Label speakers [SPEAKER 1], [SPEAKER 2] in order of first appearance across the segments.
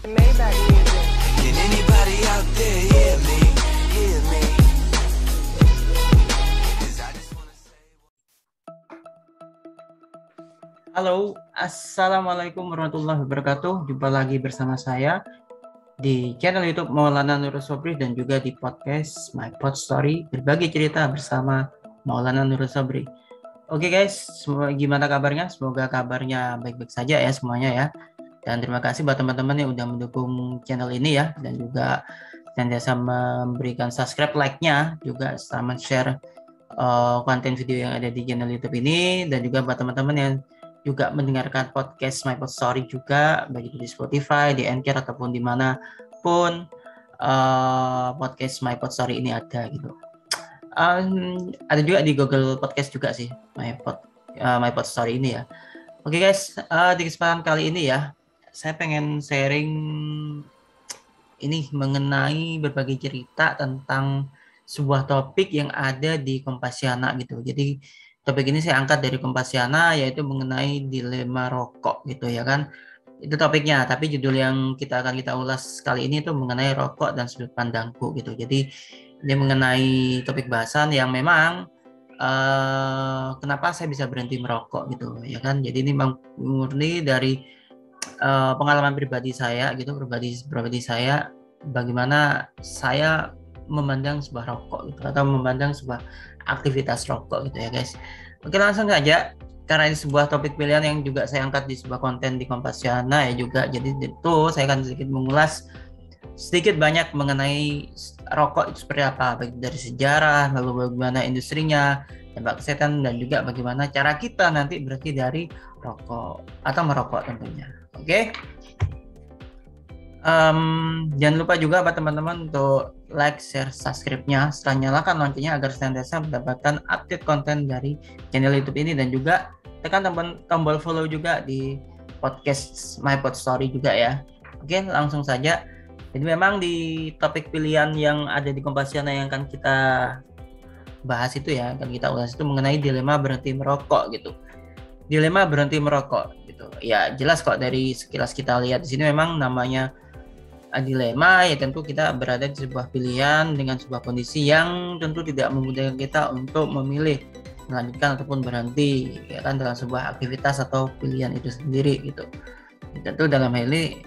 [SPEAKER 1] Maybach music.
[SPEAKER 2] Can anybody out there hear me? Hear me? 'Cause I just wanna say.
[SPEAKER 3] Halo, Assalamualaikum warahmatullahi wabarakatuh. Jumpa lagi bersama saya di channel YouTube Maulana Nurul Sobri dan juga di podcast My Pod Story, berbagi cerita bersama Maulana Nurul Sobri. Oke guys, gimana kabarnya? Semoga kabarnya baik-baik saja ya semuanya ya. Dan terima kasih buat teman-teman yang udah mendukung channel ini ya, dan juga senantiasa memberikan subscribe, like-nya, juga sama share konten video yang ada di channel YouTube ini, dan juga buat teman-teman yang juga mendengarkan podcast My Pod Story juga, baik itu di Spotify, di Anchor, ataupun dimanapun podcast My Pod Story ini ada gitu. Ada juga di Google Podcast juga sih My Pod Story ini ya. Oke guys, di kesempatan kali ini ya, saya pengen sharing ini mengenai berbagi cerita tentang sebuah topik yang ada di Kompasiana gitu. Jadi topik ini saya angkat dari Kompasiana, yaitu mengenai dilema rokok gitu ya kan. Itu topiknya, tapi judul yang kita ulas kali ini itu mengenai rokok dan sudut pandangku gitu. Jadi ini mengenai topik bahasan yang memang kenapa saya bisa berhenti merokok gitu ya kan. Jadi ini murni dari pengalaman pribadi saya gitu, pribadi saya, bagaimana saya memandang sebuah rokok gitu, atau memandang sebuah aktivitas rokok gitu ya guys. Oke, langsung saja, karena ini sebuah topik pilihan yang juga saya angkat di sebuah konten di Kompasiana ya juga. Jadi itu saya akan sedikit mengulas sedikit banyak mengenai rokok itu seperti apa, baik dari sejarah, lalu bagaimana industrinya, dampak kesehatan, dan juga bagaimana cara kita nanti berhenti dari rokok atau merokok tentunya. Oke. Jangan lupa juga buat teman-teman untuk like, share, subscribe-nya, serta nyalakan loncengnya agar senantiasa mendapatkan update konten dari channel YouTube ini, dan juga tekan tombol follow juga di podcast My Pod Story juga ya. Oke, langsung saja. Jadi memang di topik pilihan yang ada di Kompasiana yang akan kita bahas itu ya, akan kita ulas itu mengenai dilema berhenti merokok gitu. Dilema berhenti merokok gitu. Ya jelas kok dari sekilas kita lihat di sini memang namanya dilema, ya tentu kita berada di sebuah pilihan dengan sebuah kondisi yang tentu tidak memudahkan kita untuk memilih melanjutkan ataupun berhenti ya kan dalam sebuah aktivitas atau pilihan itu sendiri gitu. Tentu dalam hal ini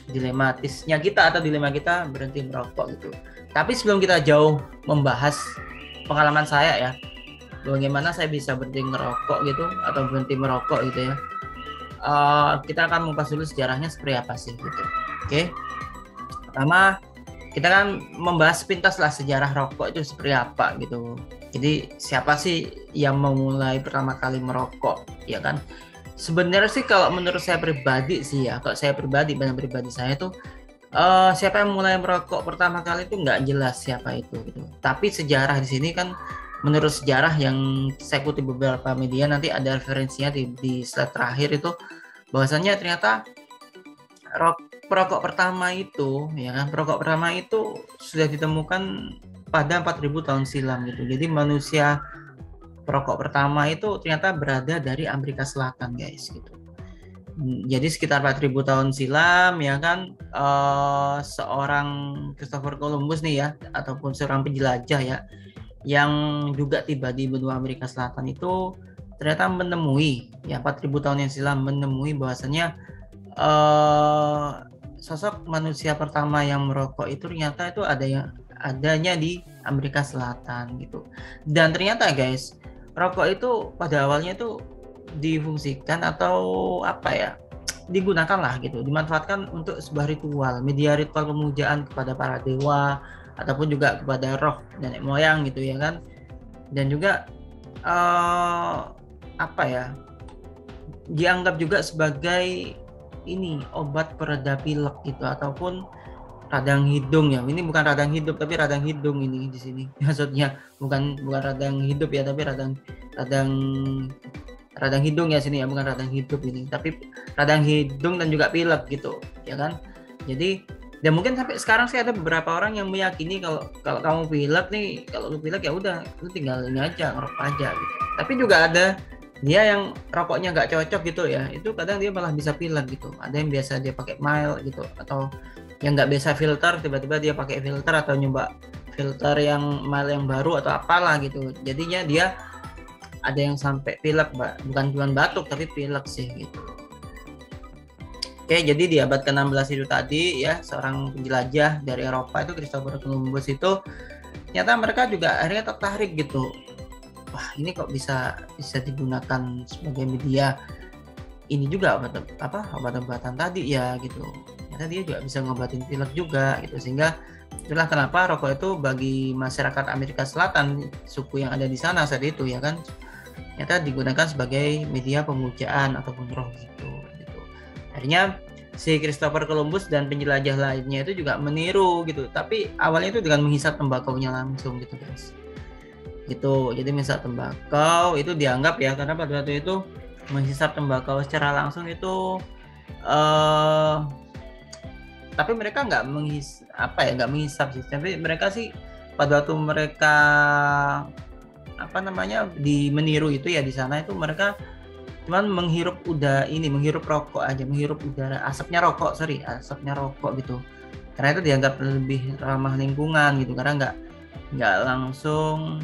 [SPEAKER 3] dilema kita berhenti merokok gitu. Tapi sebelum kita jauh membahas pengalaman saya ya, bagaimana saya bisa berhenti merokok gitu atau berhenti merokok gitu ya, kita akan mengupas dulu sejarahnya seperti apa sih gitu. Oke. Pertama kita kan membahas sepintas lah sejarah rokok itu seperti apa gitu. Jadi siapa sih yang memulai pertama kali merokok ya kan? Sebenarnya sih kalau menurut saya pribadi sih ya, kalau saya pribadi, pandangan pribadi saya tuh siapa yang mulai merokok pertama kali itu nggak jelas siapa itu gitu. Tapi sejarah di sini kan, menurut sejarah yang saya kutip beberapa media, nanti ada referensinya di slide terakhir itu, bahwasannya ternyata perokok pertama itu ya kan, perokok pertama itu sudah ditemukan pada 4000 tahun silam gitu. Jadi manusia perokok pertama itu ternyata berada dari Amerika Selatan guys gitu. Jadi sekitar 4000 tahun silam ya kan, seorang Christopher Columbus nih ya, ataupun seorang penjelajah ya, yang juga tiba di benua Amerika Selatan itu ternyata menemui ya 4000 tahun yang silam, menemui bahwasannya sosok manusia pertama yang merokok itu ternyata itu adanya di Amerika Selatan gitu. Dan ternyata guys, rokok itu pada awalnya itu difungsikan atau apa ya, digunakan lah gitu, dimanfaatkan untuk sebuah ritual, media ritual pemujaan kepada para dewa ataupun juga kepada roh nenek moyang gitu ya kan. Dan juga apa ya, dianggap juga sebagai ini obat peredam pilek gitu, ataupun radang hidung ya. Ini bukan radang hidup tapi radang hidung ini di sini. Maksudnya bukan radang hidup ya, tapi radang hidung ya sini ya, bukan radang hidup ini, tapi radang hidung dan juga pilek gitu ya kan. Jadi dan mungkin sampai sekarang sih ada beberapa orang yang meyakini kalau kamu pilek nih, kalau lu pilek ya udah lu tinggal ini aja, ngerokok aja gitu. Tapi juga ada dia yang rokoknya nggak cocok gitu ya, itu kadang dia malah bisa pilek gitu. Ada yang biasa dia pakai mild gitu, atau yang nggak biasa filter tiba-tiba dia pakai filter, atau nyoba filter yang mild yang baru atau apalah gitu. Jadinya dia ada yang sampai pilek, bukan cuma batuk tapi pilek sih gitu. Oke, jadi di abad ke-16 itu tadi ya, seorang penjelajah dari Eropa itu Christopher Columbus itu ternyata mereka juga akhirnya tertarik gitu. Wah, ini kok bisa digunakan sebagai media ini juga obat-obatan tadi ya gitu. Ternyata dia juga bisa ngobatin pilek juga gitu, sehingga itulah kenapa rokok itu bagi masyarakat Amerika Selatan, suku yang ada di sana saat itu ya kan, ternyata digunakan sebagai media pemujaan ataupun roh gitu. Akhirnya si Christopher Columbus dan penjelajah lainnya itu juga meniru gitu, tapi awalnya itu dengan menghisap tembakaunya langsung gitu guys. Gitu. Jadi menghisap tembakau itu dianggap ya, karena pada waktu itu menghisap tembakau secara langsung itu tapi mereka nggak menghisap sih, tapi mereka sih pada waktu mereka di meniru itu ya, di sana itu mereka cuman menghirup rokok aja, menghirup udara, asapnya rokok gitu, karena itu dianggap lebih ramah lingkungan gitu, karena nggak langsung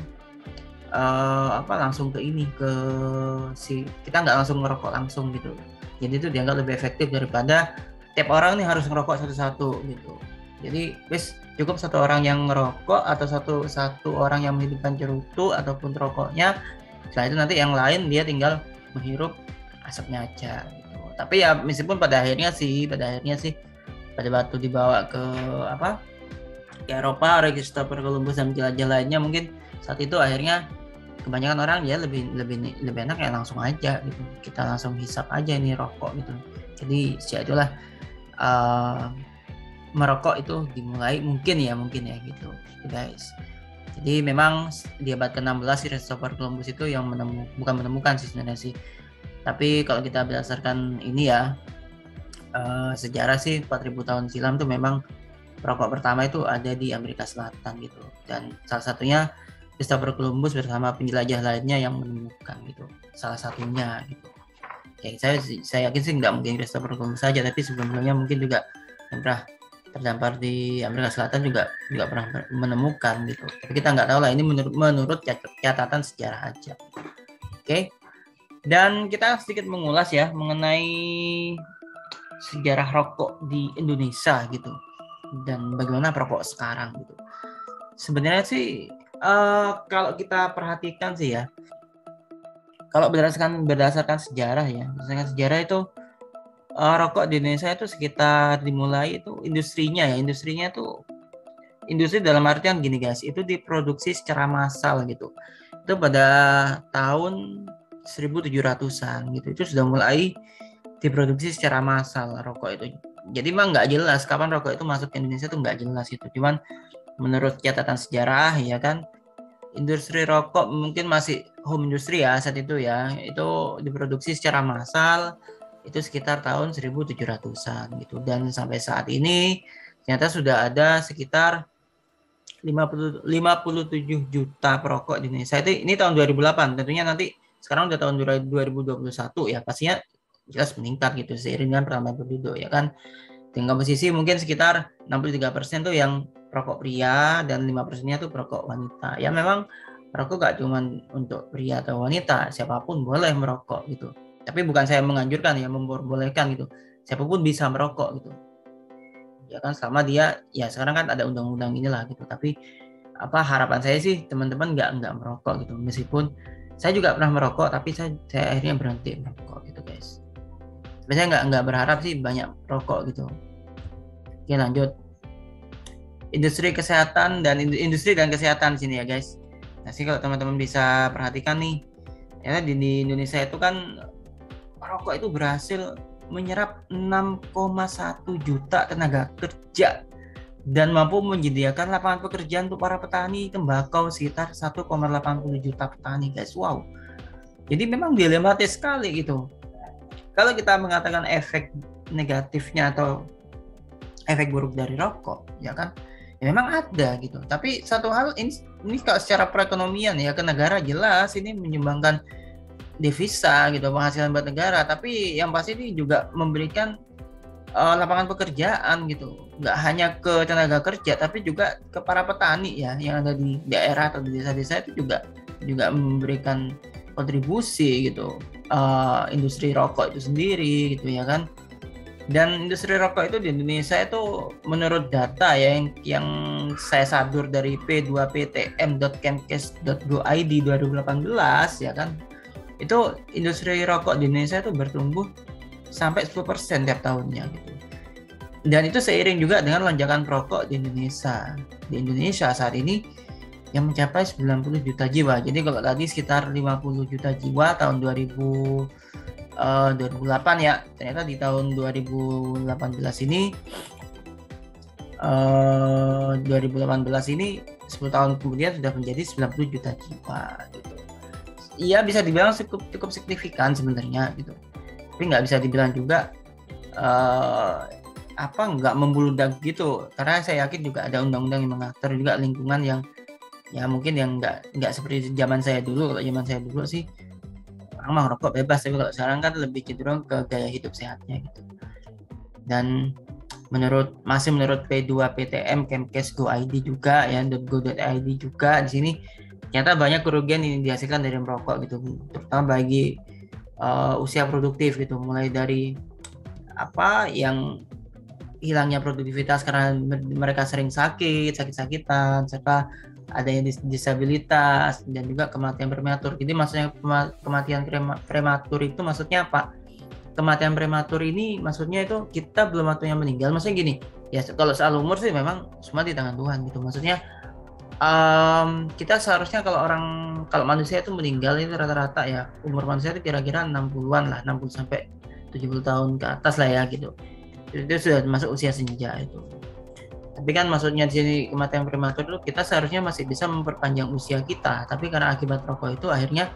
[SPEAKER 3] kita nggak langsung ngerokok langsung gitu. Jadi itu dianggap lebih efektif daripada tiap orang nih harus ngerokok satu-satu gitu. Jadi cukup satu orang yang ngerokok, atau satu orang yang menghidupkan cerutu ataupun rokoknya. Setelah itu nanti yang lain dia tinggal menghirup asapnya aja gitu. Tapi ya meskipun pada akhirnya sih pada waktu dibawa ke Eropa oleh Christopher Columbus dan jelajah lainnya, mungkin saat itu akhirnya kebanyakan orang ya lebih enak ya langsung aja gitu, kita langsung hisap aja ini rokok gitu. Jadi sejak itulah merokok itu dimulai mungkin ya gitu guys. Jadi memang di abad ke-16 Christopher Columbus itu yang bukan menemukan sih sebenarnya sih, tapi kalau kita berdasarkan ini ya sejarah sih 4000 tahun silam tuh memang rokok pertama itu ada di Amerika Selatan gitu, dan salah satunya Christopher Columbus bersama penjelajah lainnya yang menemukan gitu, salah satunya gitu. Ya, saya yakin sih nggak mungkin Christopher Columbus saja, tapi sebelumnya mungkin juga yang pernah terdampar di Amerika Selatan juga pernah menemukan gitu. Tapi kita nggak tahu lah, ini menurut catatan sejarah aja. Oke. Dan kita sedikit mengulas ya mengenai sejarah rokok di Indonesia gitu, dan bagaimana rokok sekarang gitu. Sebenarnya sih kalau kita perhatikan sih ya, kalau berdasarkan sejarah itu rokok di Indonesia itu sekitar dimulai itu industrinya itu industri dalam artian gini guys, itu diproduksi secara massal gitu. Itu pada tahun 1700-an gitu, itu sudah mulai diproduksi secara massal rokok itu. Jadi memang nggak jelas kapan rokok itu masuk ke Indonesia, tuh nggak jelas itu. Cuman menurut catatan sejarah ya kan, industri rokok mungkin masih home industry ya saat itu ya, itu diproduksi secara massal itu sekitar tahun 1700-an gitu, dan sampai saat ini ternyata sudah ada sekitar 57 juta perokok di Indonesia. Ini tahun 2008, tentunya nanti sekarang udah tahun 2021 ya, pastinya jelas meningkat gitu seiring dengan pertambahan penduduk ya kan. Dengan posisi mungkin sekitar 63% tuh yang perokok pria dan 5%-nya tuh perokok wanita. Ya memang perokok gak cuma untuk pria atau wanita, siapapun boleh merokok gitu. Tapi bukan saya menganjurkan ya, memperbolehkan gitu. Siapapun bisa merokok gitu. Ya kan, selama dia ya sekarang kan ada undang-undang inilah gitu. Tapi harapan saya sih teman-teman nggak merokok gitu. Meskipun saya juga pernah merokok, tapi saya akhirnya berhenti merokok gitu guys. Tapi saya nggak berharap sih banyak rokok gitu. Oke, lanjut. Industri dan kesehatan sini ya guys. Nah sih kalau teman-teman bisa perhatikan nih, ya di Indonesia itu kan rokok itu berhasil menyerap 6,1 juta tenaga kerja dan mampu menyediakan lapangan pekerjaan untuk para petani tembakau sekitar 1,80 juta petani guys. Wow. Jadi memang dilematis sekali gitu. Kalau kita mengatakan efek negatifnya atau efek buruk dari rokok, ya kan, ya memang ada gitu. Tapi satu hal ini kalau secara perekonomian ya ke negara jelas ini menyumbangkan devisa gitu, penghasilan buat negara, tapi yang pasti ini juga memberikan lapangan pekerjaan gitu, nggak hanya ke tenaga kerja tapi juga ke para petani ya yang ada di daerah atau di desa-desa, itu juga memberikan kontribusi gitu, industri rokok itu sendiri gitu ya kan. Dan industri rokok itu di Indonesia itu menurut data ya yang saya sadur dari p2ptm.kemkes.go.id 2018 ya kan, itu industri rokok di Indonesia itu bertumbuh sampai 10% tiap tahunnya gitu. Dan itu seiring juga dengan lonjakan perokok di Indonesia. Di Indonesia saat ini yang mencapai 90 juta jiwa. Jadi kalau tadi sekitar 50 juta jiwa tahun 2008 ya, ternyata di tahun 2018 ini 10 tahun kemudian sudah menjadi 90 juta jiwa gitu. Iya, bisa dibilang cukup signifikan sebenarnya gitu, tapi nggak bisa dibilang juga nggak membludak gitu, karena saya yakin juga ada undang-undang yang mengatur juga lingkungan yang ya mungkin yang nggak seperti zaman saya dulu. Kalau zaman saya dulu sih orang mah rokok bebas, tapi kalau sekarang kan lebih cenderung ke gaya hidup sehatnya gitu. Dan menurut P2PTM Kemkes.go.id juga ya, .go.id juga, di sini ternyata banyak kerugian yang dihasilkan dari merokok gitu, terutama bagi usia produktif gitu, mulai dari yang hilangnya produktivitas karena mereka sering sakit-sakitan, serta adanya disabilitas dan juga kematian prematur. Jadi maksudnya kematian prematur itu maksudnya apa? Kematian prematur ini maksudnya itu kita belum waktunya meninggal. Maksudnya gini, ya kalau soal umur sih memang semua di tangan Tuhan gitu. Maksudnya kita seharusnya kalau manusia itu meninggal itu rata-rata ya umur manusia itu kira-kira 60-an lah, 60 sampai 70 tahun ke atas lah ya gitu. Itu sudah masuk usia senja itu. Tapi kan maksudnya di sini kematian prematur itu kita seharusnya masih bisa memperpanjang usia kita, tapi karena akibat rokok itu akhirnya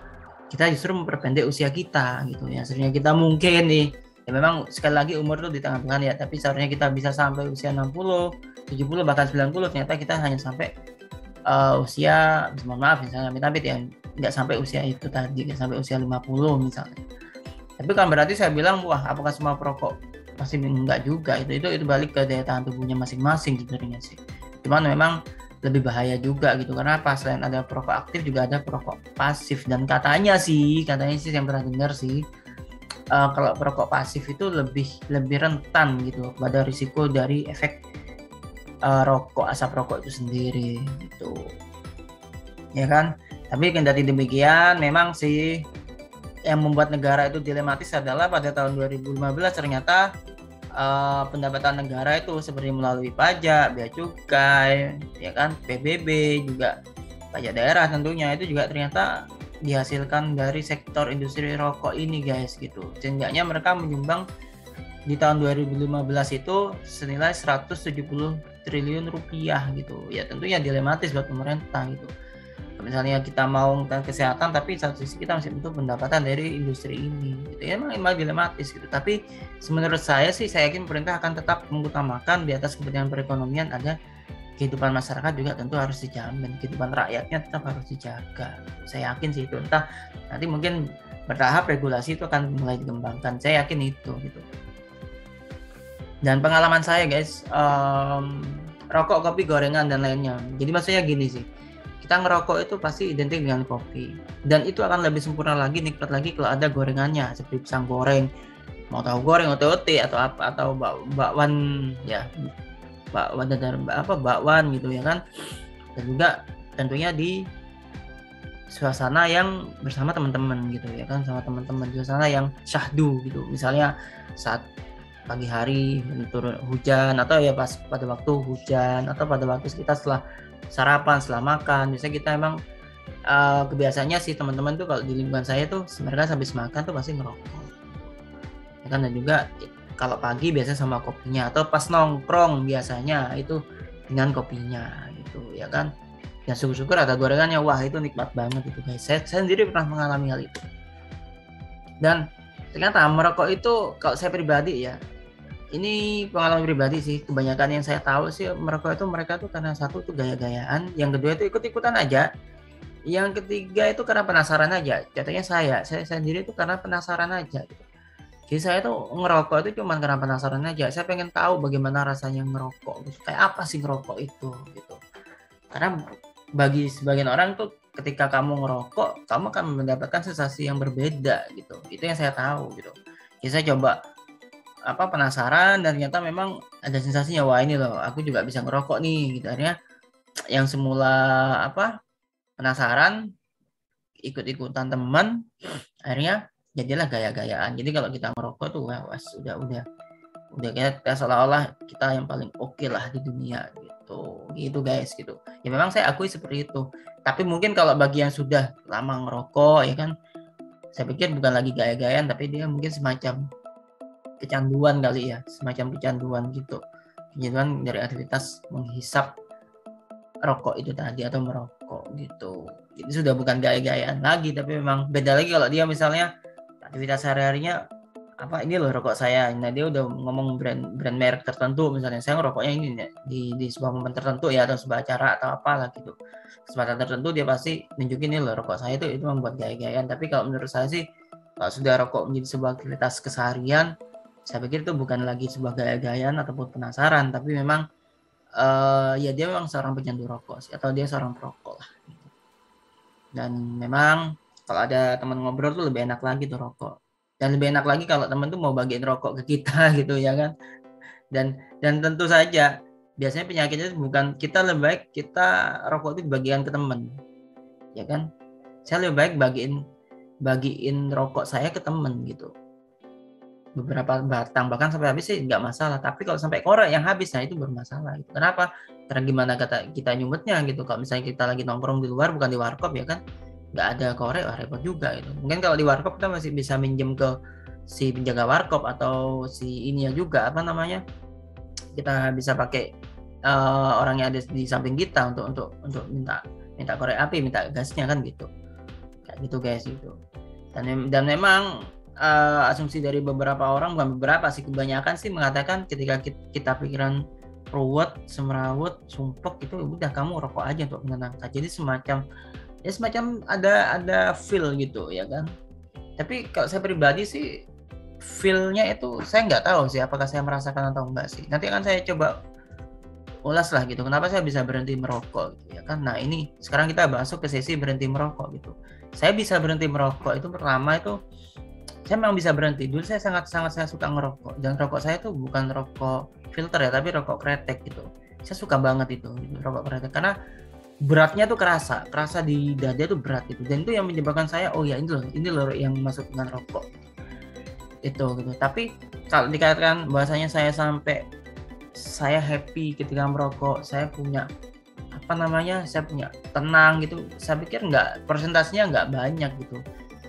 [SPEAKER 3] kita justru memperpendek usia kita gitu ya. Seharusnya kita mungkin nih, ya memang sekali lagi umur itu di tangan Tuhan ya, tapi seharusnya kita bisa sampai usia 60, 70 bahkan 90, ternyata kita hanya sampai usia, mohon maaf misalnya amit-amit ya, nggak sampai usia itu tadi, nggak sampai usia 50 misalnya. Tapi kan berarti saya bilang, wah apakah semua perokok? Pasti enggak juga, itu balik ke daya tahan tubuhnya masing-masing sebenarnya sih. Cuman memang lebih bahaya juga gitu, karena apa, selain ada perokok aktif juga ada perokok pasif, dan katanya sih yang pernah dengar sih, kalau perokok pasif itu lebih rentan gitu pada risiko dari efek asap rokok itu sendiri gitu ya kan. Tapi kendati demikian memang sih yang membuat negara itu dilematis adalah pada tahun 2015 ternyata pendapatan negara itu seperti melalui pajak, bea cukai, ya kan, PBB, juga pajak daerah tentunya, itu juga ternyata dihasilkan dari sektor industri rokok ini guys gitu. Seenggaknya mereka menyumbang di tahun 2015 itu senilai 170 triliun rupiah gitu. Ya tentunya dilematis buat pemerintah gitu. Misalnya kita mau tentang kesehatan tapi satu sisi kita masih butuh pendapatan dari industri ini gitu ya, memang dilematis gitu. Tapi menurut saya sih, saya yakin pemerintah akan tetap mengutamakan di atas kepentingan perekonomian, ada kehidupan masyarakat juga tentu harus dijamin, kehidupan rakyatnya tetap harus dijaga. Saya yakin sih itu, entah nanti mungkin bertahap regulasi itu akan mulai dikembangkan, saya yakin itu gitu. Dan pengalaman saya guys, rokok, kopi, gorengan dan lainnya, jadi maksudnya gini sih, kita ngerokok itu pasti identik dengan kopi, dan itu akan lebih sempurna lagi, nikmat lagi kalau ada gorengannya seperti pisang goreng, mau tahu goreng, ote-ote atau apa, atau bakwan ya, bakwan gitu ya kan. Dan juga tentunya di suasana yang bersama teman-teman gitu ya kan, sama teman-teman, suasana yang syahdu gitu, misalnya saat pagi hari turun hujan, atau ya pas pada waktu hujan, atau pada waktu kita setelah sarapan, setelah makan. Biasanya kita emang kebiasaannya sih teman-teman tuh kalau di lingkungan saya tuh mereka habis makan tuh pasti ngerokok ya kan. Dan juga kalau pagi biasanya sama kopinya, atau pas nongkrong biasanya itu dengan kopinya gitu ya kan. Ya syukur-syukur ada gorengannya, wah itu nikmat banget itu guys. Saya sendiri pernah mengalami hal itu. Dan ternyata merokok itu, kalau saya pribadi ya, ini pengalaman pribadi sih, kebanyakan yang saya tahu sih merokok itu mereka tuh karena satu tuh gaya-gayaan, yang kedua itu ikut-ikutan aja Yang ketiga itu karena penasaran aja. Jatuhnya saya sendiri itu karena penasaran aja gitu. Jadi saya tuh ngerokok itu cuma karena penasaran aja. Saya pengen tahu bagaimana rasanya ngerokok gitu. Kayak apa sih ngerokok itu gitu. Karena bagi sebagian orang tuh ketika kamu ngerokok, kamu akan mendapatkan sensasi yang berbeda gitu. Itu yang saya tahu gitu. Jadi saya coba penasaran dan ternyata memang ada sensasinya, wah ini loh aku juga bisa ngerokok nih gitu. Akhirnya yang semula penasaran ikut-ikutan teman, akhirnya jadilah gaya-gayaan. Jadi kalau kita ngerokok tuh wah udah kayak seolah-olah kita yang paling oke lah di dunia gitu guys gitu. Ya memang saya akui seperti itu, tapi mungkin kalau bagi yang sudah lama ngerokok ya kan, saya pikir bukan lagi gaya-gayaan tapi dia mungkin semacam kecanduan kali ya, semacam kecanduan gitu, kecanduan dari aktivitas menghisap rokok itu tadi atau merokok gitu. Jadi sudah bukan gaya-gayaan lagi, tapi memang beda lagi kalau dia misalnya aktivitas sehari-harinya ini loh rokok saya. Nah dia udah ngomong brand merek tertentu, misalnya saya ngerokoknya ini di sebuah momen tertentu ya, atau sebuah acara atau apalah gitu, kesempatan tertentu dia pasti nunjukin ini loh rokok saya itu membuat gaya-gayaan. Tapi kalau menurut saya sih kalau sudah rokok menjadi sebuah aktivitas keseharian, saya pikir itu bukan lagi sebuah gaya-gayaan ataupun penasaran, tapi memang ya dia memang seorang pecandu rokok sih, atau dia seorang perokok lah gitu. Dan memang kalau ada teman ngobrol tuh lebih enak lagi tuh rokok, dan lebih enak lagi kalau teman tuh mau bagiin rokok ke kita gitu ya kan. Dan tentu saja biasanya penyakitnya bukan kita, lebih baik kita rokok itu bagian ke teman ya kan. Saya lebih baik bagiin rokok saya ke teman gitu, beberapa batang bahkan sampai habis sih nggak masalah. Tapi kalau sampai korek yang habis, nah itu bermasalah gitu. Kenapa? Karena gimana kata kita nyumetnya gitu. Kalau misalnya kita lagi nongkrong di luar, bukan di warkop ya kan, nggak ada korek, wah repot juga gitu. Mungkin kalau di warkop kita masih bisa minjem ke si penjaga warkop atau si ini ya juga kita bisa pakai orang yang ada di samping kita untuk minta korek api, minta gasnya kan gitu. Kayak gitu guys gitu. Dan memang asumsi dari beberapa orang, bukan beberapa sih, kebanyakan sih mengatakan ketika kita pikiran ruwet, semrawut, sumpek itu udah kamu rokok aja untuk menenangkan. Jadi semacam ada feel gitu ya kan. Tapi kalau saya pribadi sih feel-nya itu saya nggak tahu sih apakah saya merasakan atau enggak sih. Nanti akan saya coba ulas lah gitu, kenapa saya bisa berhenti merokok gitu ya kan. Nah ini sekarang kita masuk ke sesi berhenti merokok gitu. Saya bisa berhenti merokok itu pertama itu saya memang bisa berhenti. Dulu saya sangat saya suka ngerokok, dan rokok saya tuh bukan rokok filter ya, tapi rokok kretek gitu. Saya suka banget itu rokok kretek karena beratnya tuh kerasa di dada tuh berat gitu, dan itu yang menyebabkan saya oh ya ini loh yang masuk dengan rokok itu gitu. Tapi kalau dikatakan bahwasanya saya happy ketika merokok, saya punya saya punya tenang gitu, saya pikir persentasenya nggak banyak gitu.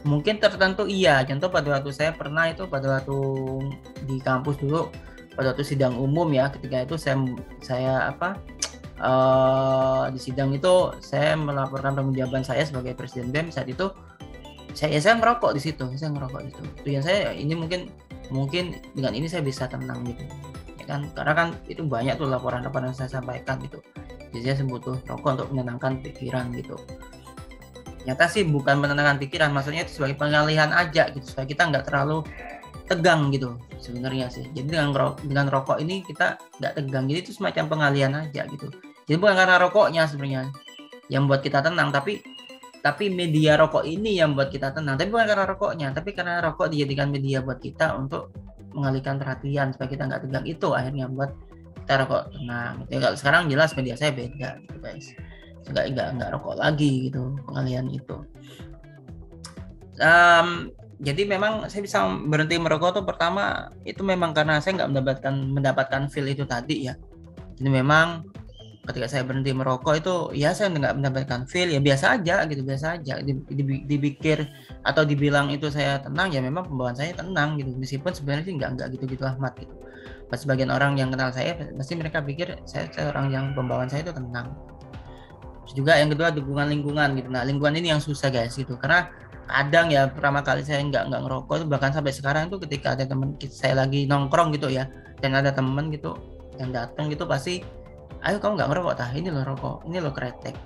[SPEAKER 3] Mungkin tertentu iya, contoh pada waktu saya pernah itu pada waktu di kampus dulu, pada waktu sidang umum ya, ketika itu saya di sidang itu saya melaporkan pertanggungjawaban saya sebagai presiden BEM saat itu. Saya ngerokok di situ, itu yang saya ini mungkin dengan ini saya bisa tenang gitu ya kan, karena kan itu banyak tuh laporan-laporan yang saya sampaikan gitu. Jadi saya butuh rokok untuk menenangkan pikiran gitu. Ternyata sih bukan menenangkan pikiran, maksudnya itu sebagai pengalihan aja gitu, supaya kita nggak terlalu tegang gitu sebenarnya sih. Jadi dengan rokok ini kita nggak tegang, jadi itu semacam pengalihan aja gitu. Jadi bukan karena rokoknya sebenarnya yang buat kita tenang, tapi media rokok ini yang buat kita tenang. Tapi bukan karena rokoknya, tapi karena rokok dijadikan media buat kita untuk mengalihkan perhatian supaya kita nggak tegang, itu akhirnya buat kita rokok tenang. Jadi kalau sekarang jelas media saya beda gitu guys. Nggak rokok lagi gitu, pengalihan itu. Jadi memang saya bisa berhenti merokok tuh pertama itu memang karena saya nggak mendapatkan feel itu tadi ya. Jadi memang ketika saya berhenti merokok itu ya saya nggak mendapatkan feel, ya biasa aja gitu, dipikir atau dibilang itu saya tenang, ya memang pembawaan saya tenang gitu, meskipun sebenarnya sih nggak gitu amat gitu. Pas sebagian orang yang kenal saya pasti mereka pikir saya orang yang pembawaan saya itu tenang. Terus juga yang kedua dukungan lingkungan gitu. Nah lingkungan ini yang susah guys gitu, karena kadang ya pertama kali saya nggak ngerokok itu, bahkan sampai sekarang itu ketika ada teman saya lagi nongkrong gitu ya, dan ada teman gitu yang datang gitu pasti, ayo kamu nggak ngerokok tah, ini loh rokok, ini loh kretek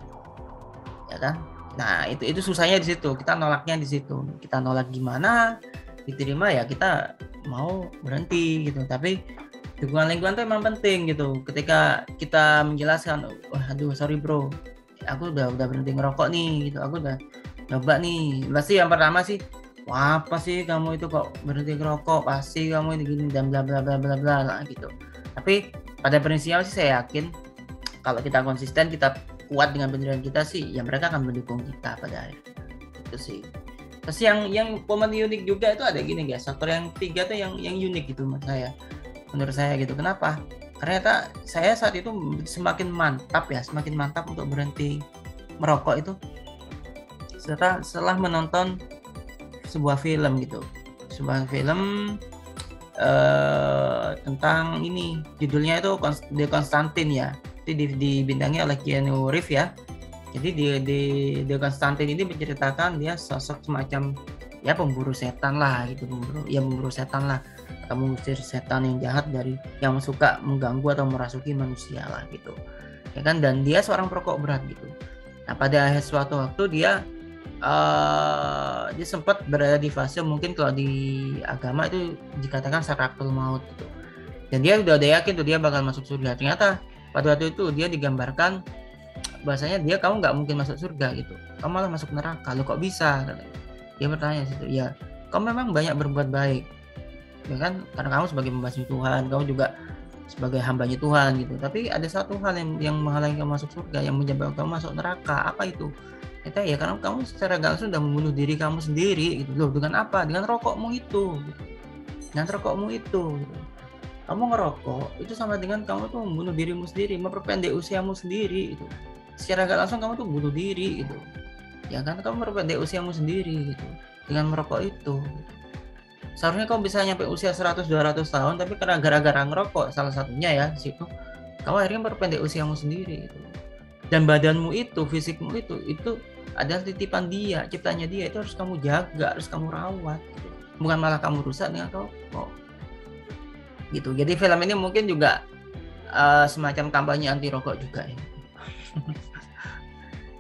[SPEAKER 3] ya kan. Nah, itu susahnya di situ. Kita nolaknya di situ. Kita nolak gimana? Diterima ya kita mau berhenti gitu. Tapi dukungan lingkungan itu emang penting gitu. Ketika kita menjelaskan, wah aduh sorry bro, aku udah berhenti ngerokok nih gitu. Aku udah coba nih. Pasti yang pertama sih, wah apa sih kamu itu kok berhenti ngerokok? Pasti kamu ini gini dan bla bla bla bla bla lah gitu. Tapi pada prinsipnya sih saya yakin kalau kita konsisten, kita kuat dengan pendirian kita sih, ya mereka akan mendukung kita pada akhirnya. Itu sih. Terus yang momen unik juga itu ada gini guys, faktor yang ketiga tuh yang unik gitu menurut saya gitu. Kenapa? Ternyata saya saat itu semakin mantap untuk berhenti merokok itu setelah menonton sebuah film gitu, sebuah film tentang ini, judulnya itu The Constantine ya, itu dibintangi oleh Keanu Reeves ya. Jadi di The Constantine ini menceritakan dia sosok semacam ya pemburu setan lah gitu, pemburu setan lah, atau mengusir setan yang jahat dari yang suka mengganggu atau merasuki manusia lah gitu ya kan. Dan dia seorang perokok berat gitu. Nah pada suatu waktu dia sempat berada di fase mungkin kalau di agama itu dikatakan sakaratul maut gitu. Dan dia udah ada yakin tuh dia bakal masuk surga. Ternyata pada waktu itu dia digambarkan bahasanya kamu nggak mungkin masuk surga gitu, kamu malah masuk neraka. Lo kok bisa? Dia bertanya situ, ya kamu memang banyak berbuat baik ya kan, karena kamu sebagai pembasmi Tuhan, kamu juga sebagai hambanya Tuhan gitu, tapi ada satu hal yang menghalangi kamu masuk surga, yang menyebabkan kamu masuk neraka. Apa itu? Kita ya karena kamu secara langsung sudah membunuh diri kamu sendiri gitu. Loh, dengan apa? Dengan rokokmu itu gitu. Dengan rokokmu itu gitu. Kamu ngerokok itu sama dengan kamu tuh membunuh dirimu sendiri, memperpendek usiamu sendiri itu. Secara gak langsung kamu tuh bunuh diri gitu. Ya kan, kamu memperpendek usiamu sendiri gitu dengan merokok itu. Seharusnya kamu bisa nyampe usia 100-200 tahun, tapi karena gara-gara ngerokok salah satunya ya di situ, kamu akhirnya memperpendek usiamu sendiri gitu. Dan badanmu itu, fisikmu itu adalah titipan dia, ciptanya dia, itu harus kamu jaga, harus kamu rawat gitu. Bukan malah kamu rusak dengan rokok gitu. Jadi film ini mungkin juga semacam kampanye anti rokok juga ya.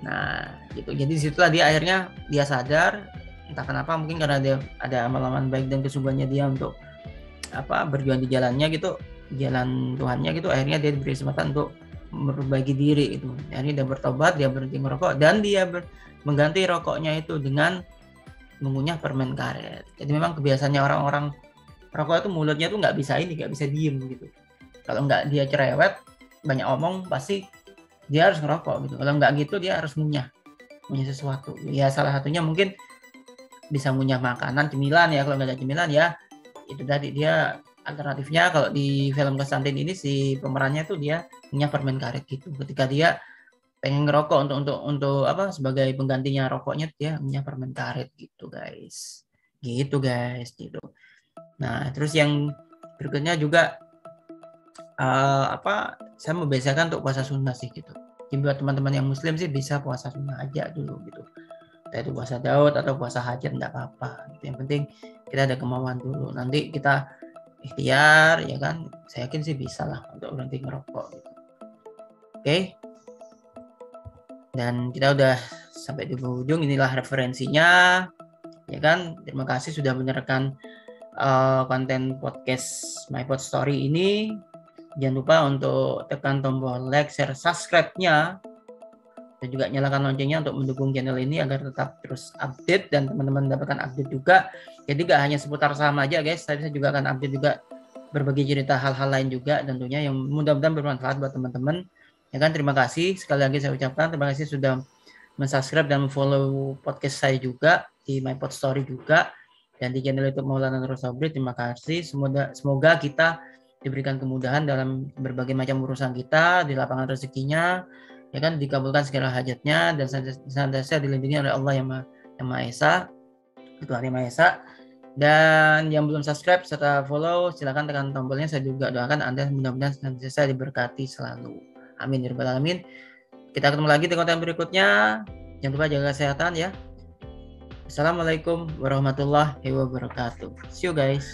[SPEAKER 3] Nah gitu, jadi disitulah dia akhirnya dia sadar, entah kenapa, mungkin karena dia ada amalan baik dan kesungguhannya dia untuk berjuang di jalannya gitu, jalan Tuhannya gitu. Akhirnya dia diberi kesempatan untuk memperbaiki diri itu. Akhirnya dia bertobat, dia berhenti merokok, dan dia mengganti rokoknya itu dengan mengunyah permen karet. Jadi memang kebiasaannya orang-orang rokok itu mulutnya tuh nggak bisa diem gitu. Kalau nggak dia cerewet, banyak omong, pasti dia harus ngerokok gitu. Kalau nggak gitu dia harus ngunyah sesuatu. Ya salah satunya mungkin bisa ngunyah makanan, cemilan ya. Kalau nggak ada cemilan ya itu tadi, dia alternatifnya kalau di film Konstantin ini si pemerannya tuh dia ngunyah permen karet gitu. Ketika dia pengen ngerokok untuk sebagai penggantinya rokoknya, dia ngunyah permen karet gitu guys. Gitu. Nah terus yang berikutnya juga saya membiasakan untuk puasa sunnah sih gitu. Jadi buat teman-teman yang muslim sih bisa puasa sunnah aja dulu gitu. Entah itu puasa Daud atau puasa hajat enggak apa-apa. Yang penting kita ada kemauan dulu. Nanti kita ikhtiar ya kan. Saya yakin sih bisa lah untuk berhenti ngerokok gitu. Oke. Dan kita udah sampai di ujung. Inilah referensinya ya kan. Terima kasih sudah mendengarkan konten podcast My Pod Story ini. Jangan lupa untuk tekan tombol like, share, subscribe-nya, dan juga nyalakan loncengnya untuk mendukung channel ini agar tetap terus update dan teman-teman mendapatkan update juga. Jadi gak hanya seputar saham aja guys, saya juga akan update juga berbagi cerita hal-hal lain juga tentunya yang mudah-mudahan bermanfaat buat teman-teman. Ya kan, terima kasih sekali lagi saya ucapkan, terima kasih sudah mensubscribe dan follow podcast saya juga di My Pod Story juga, dan di channel YouTube Maulana Nurul Sobri. Terima kasih, semoga kita diberikan kemudahan dalam berbagai macam urusan kita, di lapangan rezekinya, ya kan, dikabulkan segala hajatnya, dan senantiasa dilindungi oleh Allah yang Maha Esa, Tuhan Yang Maha Esa. Dan yang belum subscribe serta follow, silakan tekan tombolnya. Saya juga doakan Anda mudah-mudahan senantiasa diberkati selalu. Amin ya rabbal alamin. Kita ketemu lagi di konten berikutnya. Jangan lupa jaga kesehatan ya. Assalamualaikum warahmatullahi wabarakatuh. See you guys.